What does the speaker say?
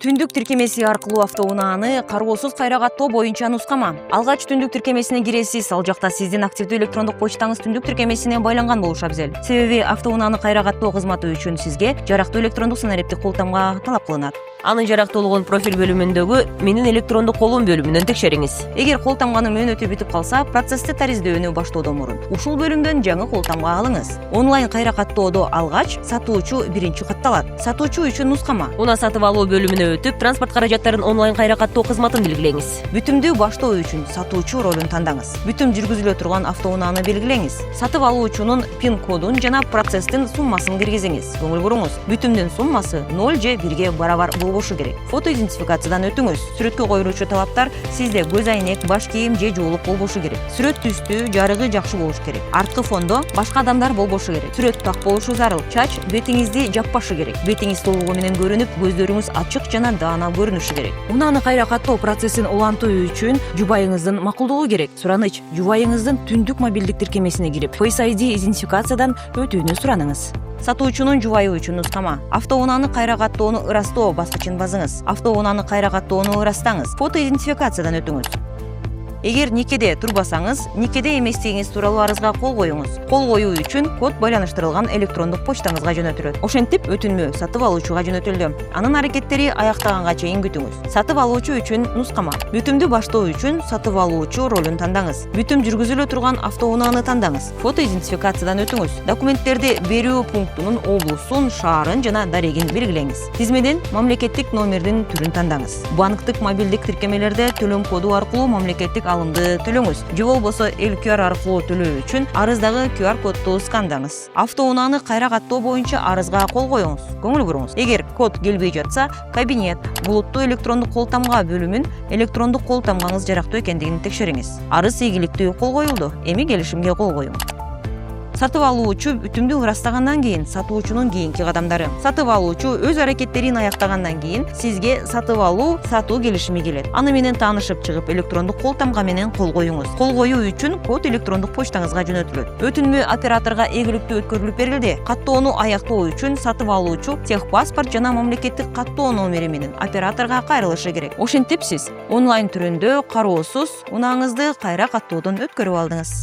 Түндүк тиркемеси аркылуу автоунааны кароосуз кайра каттоо боюнча нускама. Алгач түндүк тиркемесине киресиз, ал жакта сиздин активдүү электрондук почтаңыз түндүк тиркемесине байланган болушу абзел. Себеби автоунааны кайра каттоо кызматы үчүн сизге жарактуу электрондук санариптик кол тамга талап кылынат. Аны жарактуулугун профиль бөлүмүндөгү менин электрондук колум бөлүмүнөн текшериңиз. Эгер кол тамганын мөөнөтү бүтүп калса, процессти тариздөөнү баштоодон мурун ушул бөлүмдөн жаңы кол тамга алыңыз. Онлайн кайра каттоодо алгач сатуучу биринчи катталат. Сатуучу үчүн нускама. Унаа сатып алуу бөлүмүнө өтүп, транспорт каражаттарын онлайн кайра каттоо кызматын белгилеңиз. Бүтүмдү баштоо үчүн сатуучу ролун тандаңыз. Бүтүм жүргүзүлө турган автоунааны белгилеңиз. Сатып алуучунун пин кодун жана процесстин суммасын киргизиңиз. Көңүл буруңуз. Бүтүмдүн суммасы 0 же 1 барабар болбошу керек. Фото идентификациядан өтүңүз. Сүрөткө коюлуучу талаптар сизде көз айнек, баш кийим же жуулук болбошу керек. Сүрөт түстүү, жарыгы жакшы болуш керек. Арткы фондо башка адамдар болбошу керек. Сүрөт так болушу зарыл. Чач бетиңизди жаппашы керек. Бетиңиз толугу менен көрүнүп, көздөрүңүз ачык жана даана көрүнүшү керек. Унааны кайра каттоо процессин улантуу үчүн жубайыңыздын макулдугу керек. Сураныч: жубайыңыздын түндүк мобилдик тиркемесине кирип, Face ID идентификациядан өтүүнү сураныңыз. Сатуучунун жубайы үчүн нускама. Автоунааны кайра каттоону ырастоо баскычын басыңыз. Автоунааны кайра каттоону ырастаңыз. Фото идентификациядан өтүңүз. Эгер никеде турбасаңыз, никеде эместигиңиз тууралуу арызга кол коюңуз. Кол коюу үчүн код байланыштырылган электрондук почтаңызга жөнөтүлөт. Ошентип өтүнмө сатып алуучуга жөнөтүлдү. Анын аракеттери аяктаганга чейин күтүңүз. Сатып алуучу үчүн нускама. Бүтүмдү баштоо үчүн сатып алуучу ролун тандаңыз. Бүтүм жүргүзүлө турган автоунааны тандаңыз. Фото идентификациядан өтүңүз. Документтерди берүү пунктунун облусун, шаарын жана дарегин белгилеңиз. Тизмеден мамлекеттик номердин түрүн тандаңыз. Банктык мобилдик тиркемелерде төлөм коду аркылуу мамлекеттик алымды төлөңүз. Же болбосо QR аркылуу төлөө үчүн арыздагы QR кодду скандаңыз. Автоунааны кайра каттоо боюнча арызга кол коюңуз. Көңүл буруңуз. Эгер код келбей жатса, кабинет, булуттуу электрондук кол тамга бөлүмүн электрондук кол тамгаңыз жарактуу экендигин текшериңиз. Арыз ийгиликтүү кол коюлду. Эми келишимге кол коюңуз. Сатып алуучу бүтүмдү ырастагандан кийин сатуучунун кийинки кадамдары. Сатып алуучу өз аракеттерин аяктагандан кийин сизге сатып алуу сатуу келишими келет. Аны менен таанышып чыгып, электрондук кол тамга менен кол коюңуз. Кол коюу үчүн код электрондук почтаңызга жөнөтүлөт. Өтүнмө операторго ийгиликтүү өткөрүлүп берилди. Каттоону аяктоо үчүн сатып алуучу техпаспорт жана мамлекеттик каттоо номери менен операторго кайрылышы керек. Ошентип сиз онлайн түрүндө кароосуз унааңызды кайра каттоодон өткөрүп алдыңыз.